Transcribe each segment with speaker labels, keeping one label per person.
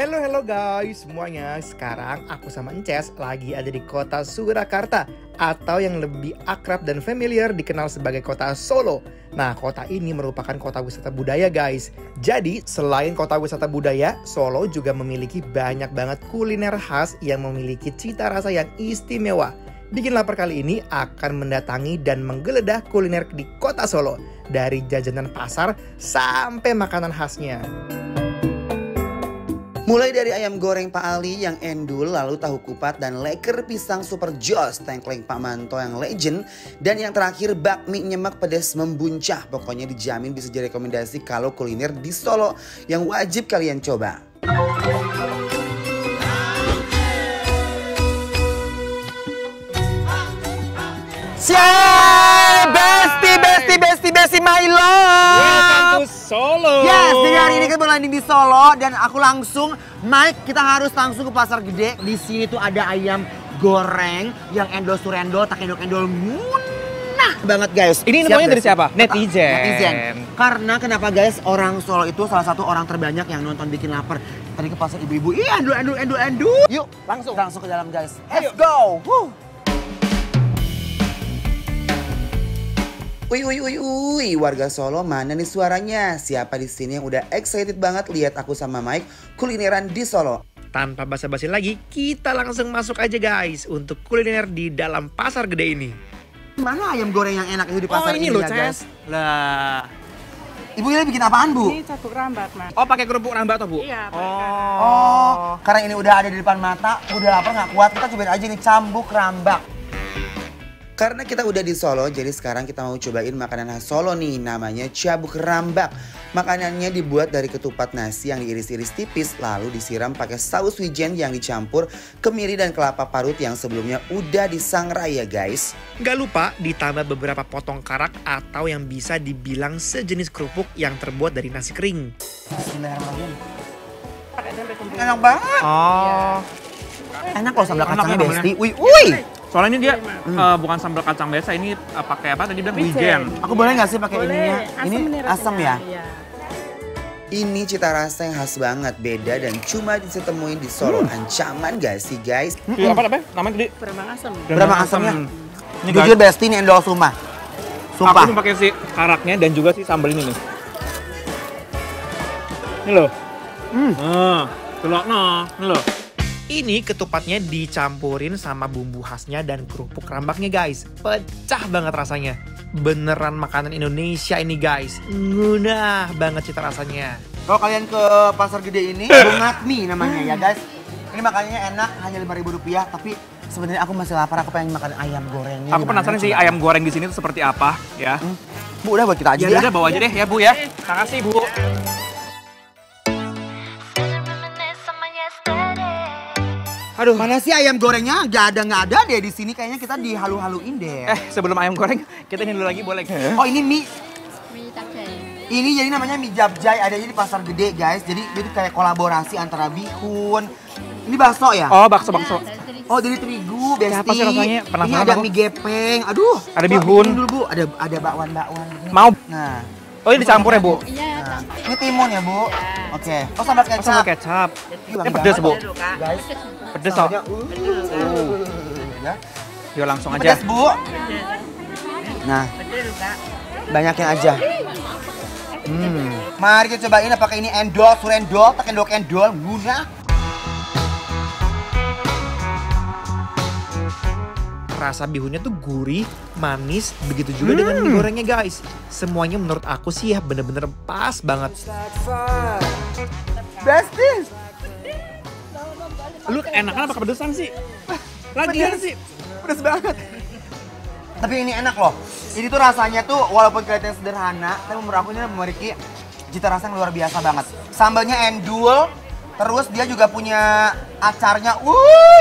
Speaker 1: Hello guys semuanya. Sekarang aku sama Ences lagi ada di kota Surakarta, atau yang lebih akrab dan familiar dikenal sebagai kota Solo. Nah, kota ini merupakan kota wisata budaya guys. Jadi selain kota wisata budaya, Solo juga memiliki banyak banget kuliner khas yang memiliki cita rasa yang istimewa. Bikin Lapar kali ini akan mendatangi dan menggeledah kuliner di kota Solo, dari jajanan pasar sampai makanan khasnya.
Speaker 2: Mulai dari ayam goreng Pak Ali yang endul, lalu tahu kupat dan leker pisang super jos, tengkleng Pak Manto yang legend, dan yang terakhir bakmi nyemek pedas membuncah. Pokoknya dijamin bisa jadi rekomendasi kalau kuliner di Solo yang wajib kalian coba. Siap, besti my love.
Speaker 1: Welcome to Solo.
Speaker 2: Yes, jadi hari ini kita berlanding di Solo dan aku langsung, Mike, kita harus langsung ke pasar gede. Di sini tuh ada ayam goreng yang endol surendol, tak endol munah banget guys.
Speaker 1: Ini
Speaker 2: Siap,
Speaker 1: namanya dari
Speaker 2: guys?
Speaker 1: siapa? Netizen.
Speaker 2: Karena kenapa guys? Orang Solo itu salah satu orang terbanyak yang nonton Bikin Lapar. Tadi ke pasar ibu-ibu, iya endul. Yuk, langsung ke dalam guys. Let's go. Uy, warga Solo, mana nih suaranya? Siapa di sini yang udah excited banget lihat aku sama Mike kulineran di Solo?
Speaker 1: Tanpa basa-basi lagi, kita langsung masuk aja guys untuk kuliner di dalam pasar gede ini.
Speaker 2: Mana ayam goreng yang enak itu di pasar
Speaker 1: ini
Speaker 2: ini
Speaker 1: loh,
Speaker 2: ya
Speaker 1: Ces.
Speaker 2: guys?
Speaker 1: Lah.
Speaker 2: Ibu ini bikin apaan, Bu?
Speaker 3: Ini cabuk rambat, Mas.
Speaker 1: Oh, pakai kerupuk rambat toh, Bu?
Speaker 3: Iya,
Speaker 2: Oh, karena ini udah ada di depan mata, udah lapar nggak kuat, kita cobain aja nih cambuk rambak. Karena kita udah di Solo, jadi sekarang kita mau cobain makanan khas Solo nih, namanya cabuk rambak. Makanannya dibuat dari ketupat nasi yang diiris-iris tipis, lalu disiram pakai saus wijen yang dicampur kemiri dan kelapa parut yang sebelumnya udah disangrai ya guys.
Speaker 1: Nggak lupa ditambah beberapa potong karak atau yang bisa dibilang sejenis kerupuk yang terbuat dari nasi kering.
Speaker 2: Bismillahirrahmanirrahim.
Speaker 3: Pakai tempe sendiri.
Speaker 2: Enak banget.
Speaker 1: Oh.
Speaker 2: Enak loh sambal kacangnya
Speaker 4: Enak,
Speaker 2: Besti. Uy.
Speaker 4: Soalnya ini dia bukan sambal kacang biasa, ini pakai apa tadi bilang wijen.
Speaker 2: Aku boleh nggak sih pakai
Speaker 3: Boleh.
Speaker 2: ininya?
Speaker 3: Asam
Speaker 2: Ini
Speaker 3: nih
Speaker 2: asam
Speaker 3: rasanya.
Speaker 2: ya?
Speaker 3: Iya.
Speaker 2: Ini cita rasa yang khas banget, beda dan cuma bisa temuin di Solo. Ancaman gak sih guys?
Speaker 4: Itu apa? Namanya tadi?
Speaker 3: Berambang asam.
Speaker 2: Berapa asamnya?
Speaker 4: Ini guys,
Speaker 2: Jujur Besti ini endol sumpah.
Speaker 4: aku
Speaker 2: Sumpah.
Speaker 4: tuh pakai si karaknya dan juga si sambal ini nih. Ini loh. Telurnya, ini loh.
Speaker 1: Ini ketupatnya dicampurin sama bumbu khasnya dan kerupuk rambaknya guys. Pecah banget rasanya. Beneran makanan Indonesia ini guys. Ngunah banget cita rasanya.
Speaker 2: Kalau kalian ke pasar gede ini, Bungatmi namanya ya guys. Ini makanannya enak, hanya Rp5.000, tapi sebenarnya aku masih lapar, aku pengen makan ayam gorengnya.
Speaker 4: Aku penasaran sih ayam goreng di sini tuh seperti apa ya.
Speaker 2: Bu, udah buat kita aja
Speaker 4: Ya
Speaker 2: ya.
Speaker 4: udah bawa aja deh ya Bu ya. Makasih Bu.
Speaker 2: Aduh, mana sih ayam gorengnya? Nggak ada deh di sini. Kayaknya kita dihalu-haluin deh.
Speaker 4: Sebelum ayam goreng, kita ini dulu lagi boleh?
Speaker 2: Oh, ini mie.
Speaker 3: Mie capcay.
Speaker 2: Ini jadi namanya mie japjay, adanya di pasar gede guys. Jadi itu kayak kolaborasi antara bihun. Ini bakso ya?
Speaker 4: Oh, bakso.
Speaker 2: Oh, dari terigu, Besti.
Speaker 4: Siapa sih rasanya?
Speaker 2: Ini
Speaker 4: Penasaran
Speaker 2: ada
Speaker 4: aku.
Speaker 2: mie gepeng. Aduh.
Speaker 4: Ada
Speaker 2: Coba
Speaker 4: bihun.
Speaker 2: bikinin dulu, Bu. Ada bakwan-bakwan. Gini.
Speaker 4: Mau?
Speaker 2: Nah.
Speaker 4: Oh, ini dicampur ya Bu?
Speaker 3: Iya,
Speaker 2: Nah,
Speaker 3: campur.
Speaker 2: ini timun ya, Bu? Oke. Oh, sambal
Speaker 4: Oh,
Speaker 2: kecap.
Speaker 4: sambal kecap.
Speaker 2: Ih,
Speaker 4: Ini pedes Bu.
Speaker 2: Guys,
Speaker 4: Pedes kok.
Speaker 2: sambalnya, ya.
Speaker 4: Yuk langsung aja.
Speaker 2: Pedas, Bu. Nah,
Speaker 3: Betul, Kak.
Speaker 2: banyakin aja. Mari kita cobain apakah ini endol, surendol, tak endol, guna.
Speaker 1: Rasa bihunnya tuh gurih, manis, begitu juga dengan mie gorengnya guys. Semuanya menurut aku sih ya bener-bener pas banget.
Speaker 2: Besti.
Speaker 4: Lu enakan apa kepedesan sih? Lagian sih.
Speaker 2: Pedes banget. Tapi ini enak loh. Ini tuh rasanya tuh walaupun kelihatannya sederhana, tapi menurut aku ini memiliki cita rasa yang luar biasa banget. Sambalnya endul, terus dia juga punya acarnya.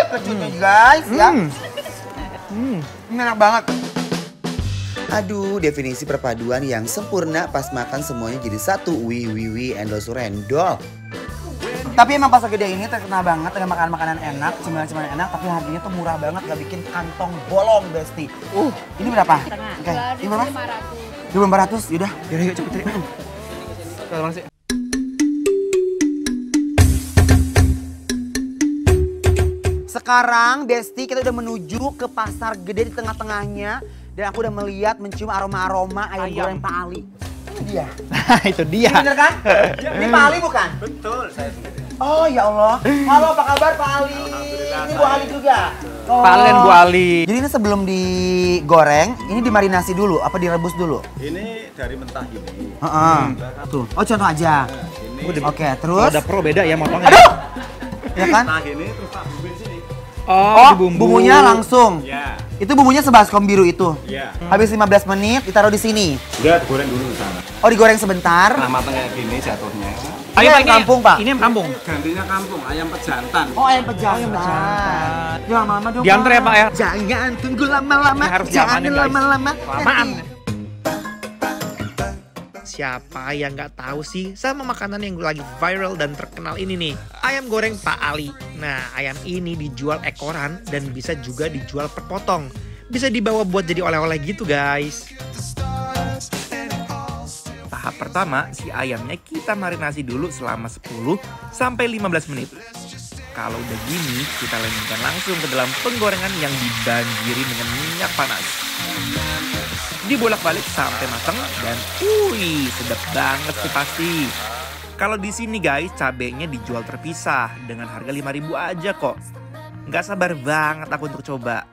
Speaker 2: Kecutnya guys ya. Ini enak banget. Aduh, definisi perpaduan yang sempurna pas makan semuanya jadi satu. Wih, endol surendol. Tapi emang pasar gede ini terkenal banget dengan makanan-makanan enak, cemilan-cemilan enak, tapi harganya tuh murah banget, gak bikin kantong bolong, Besti. Ini berapa? Oke, ini berapa? 2.500, yaudah.
Speaker 4: Yaudah yuk cepet cari. Mana sih?
Speaker 2: Sekarang Besti kita udah menuju ke pasar gede di tengah-tengahnya. Dan aku udah mencium aroma-aroma ayam goreng Pak Ali. Ini dia.
Speaker 1: Itu dia.
Speaker 2: Ini bener kan? Ini Pak Ali bukan?
Speaker 5: Betul, saya sendiri.
Speaker 2: Oh ya Allah. Halo, apa kabar Pak Ali? Ini Bu Ali juga. Oh.
Speaker 4: Pak Ali dan Bu Ali.
Speaker 2: Jadi ini sebelum digoreng, ini dimarinasi dulu, apa direbus dulu?
Speaker 5: Ini dari mentah ini.
Speaker 2: Heeh. Tuh. Oh, contoh aja.
Speaker 5: Ini
Speaker 2: Oke, terus.
Speaker 1: Ada pro beda ya motongnya.
Speaker 2: Aduh. Ya kan?
Speaker 5: mentah ini terus tak bumbuin sini.
Speaker 2: Oh,
Speaker 1: dibumbu.
Speaker 2: bumbunya langsung.
Speaker 5: Ya,
Speaker 2: Itu bumbunya sebaskom biru itu.
Speaker 5: ya.
Speaker 2: Habis 15 menit ditaruh di sini.
Speaker 5: Udah digoreng dulu di sana.
Speaker 2: Oh, digoreng sebentar.
Speaker 5: Nah, matang kayak gini jatuhnya.
Speaker 2: Ini ayam kampung, Pak.
Speaker 4: Ini ayam kampung.
Speaker 5: Gantinya kampung, ayam pejantan.
Speaker 2: Oh, ayam pejantan. Ya, lama-lama dong.
Speaker 4: Diantar ya, Pak ya?
Speaker 2: Jangan tunggu lama-lama.
Speaker 4: Ini harus
Speaker 2: Jangan
Speaker 4: diamanin, guys.
Speaker 2: lama-lama.
Speaker 4: Lamaan.
Speaker 1: Siapa yang nggak tahu sih sama makanan yang lagi viral dan terkenal ini nih, ayam goreng Pak Ali. Nah, ayam ini dijual ekoran dan bisa juga dijual per potong. Bisa dibawa buat jadi oleh-oleh gitu, guys. Tahap pertama, si ayamnya kita marinasi dulu selama 10 sampai 15 menit. Kalau udah gini, kita lanjutkan langsung ke dalam penggorengan yang dibanjiri dengan minyak panas. Dibolak-balik sampai matang dan sedap banget sih pasti. Kalau di sini guys, cabenya dijual terpisah dengan harga 5.000 aja kok. Nggak sabar banget aku untuk coba.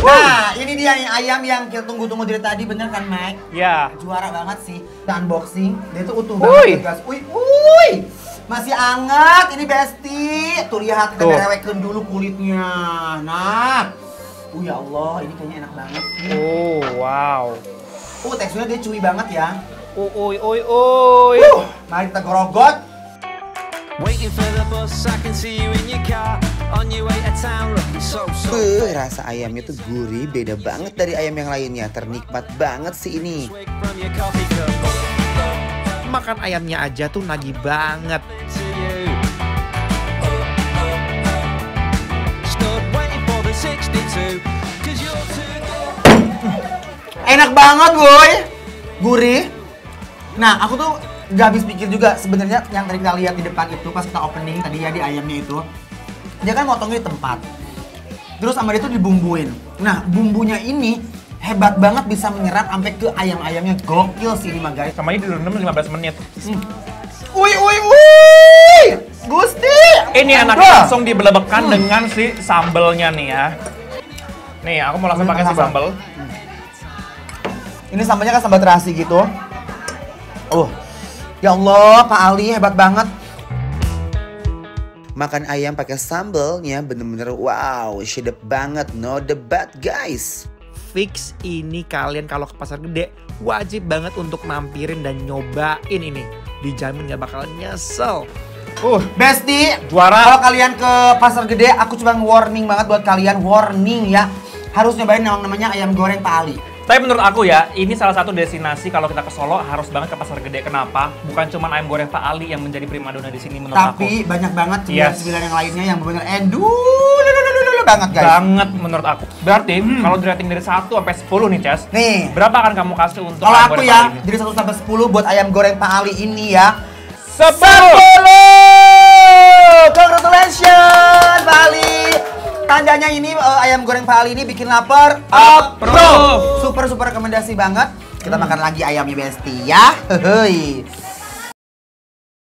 Speaker 2: Nah, ini dia nih ayam yang kita tunggu-tunggu dari tadi, bener kan, Mike?
Speaker 4: Ya.
Speaker 2: Juara banget sih. Kita unboxing, dia tuh utuh
Speaker 4: Wuih.
Speaker 2: banget, guys. Uy. Masih anget, ini Besti. Tuh lihat, kita
Speaker 4: Tuh.
Speaker 2: rewekin dulu kulitnya. Nah. Ya Allah, ini kayaknya enak banget.
Speaker 4: Oh, wow.
Speaker 2: Teksturnya dia chewy banget ya.
Speaker 4: Uy.
Speaker 2: Mari kita gorogot.
Speaker 6: Waiting for the bus, I can see you in your car on your way to town looking so
Speaker 2: Rasa ayamnya tuh gurih, beda banget dari ayam yang lainnya. Ternikmat banget sih ini.
Speaker 6: swig from your coffee cup
Speaker 1: Makan ayamnya aja tuh nagih banget.
Speaker 6: to you. Stood waiting for the 62 'cause you're too good.
Speaker 2: Enak banget, boy. Gurih. Nah, aku tuh gak habis pikir juga sebenarnya yang tadi kita lihat di depan itu pas kita opening tadi ya di ayamnya itu. Dia kan motongnya di tempat. Terus sama dia tuh dibumbuin. Nah, bumbunya ini hebat banget bisa menyerap sampai ke ayam-ayamnya. Gokil sih ini mah, guys.
Speaker 4: Sama ini direndam 15 menit.
Speaker 2: Uy. Gusti.
Speaker 4: Ini enaknya langsung dibelebekkan dengan si sambelnya nih ya. Nih, aku mau langsung pakai si sambel.
Speaker 2: Ini sambalnya kan sambal terasi gitu. Ya Allah, Pak Ali hebat banget. Makan ayam pakai sambalnya bener-bener wow, sedap banget, no debat guys.
Speaker 1: Fix ini kalian kalau ke pasar gede wajib banget untuk mampirin dan nyobain ini. Dijamin gak bakal nyesel.
Speaker 2: Besti,
Speaker 4: Juara.
Speaker 2: kalau kalian ke pasar gede, aku cuma warning banget buat kalian, warning ya. Harus nyobain yang namanya ayam goreng Pak Ali.
Speaker 4: Tapi menurut aku ya, ini salah satu destinasi kalau kita ke Solo harus banget ke pasar gede. Kenapa? Bukan cuma ayam goreng Pak Ali yang menjadi primadona di sini menurut aku.
Speaker 2: Tapi banyak banget
Speaker 4: Yes.
Speaker 2: cemilan-cemilan yang lainnya yang benar-benar banget guys.
Speaker 4: Banget menurut aku. Berarti kalau di rating dari 1 sampai 10 nih, Ces.
Speaker 2: Nih,
Speaker 4: Berapa akan kamu kasih untuk
Speaker 2: kalau
Speaker 4: ayam
Speaker 2: aku
Speaker 4: goreng
Speaker 2: ya
Speaker 4: Pak Ali ini?
Speaker 2: dari 1 sampai 10 buat ayam goreng Pak Ali ini ya
Speaker 4: 10!
Speaker 2: Congratulations Pak Ali. Tandanya ini ayam goreng Pak Ali ini bikin lapar.
Speaker 4: Approve.
Speaker 2: Super rekomendasi banget. Kita makan lagi ayamnya Besti ya. Hehehe.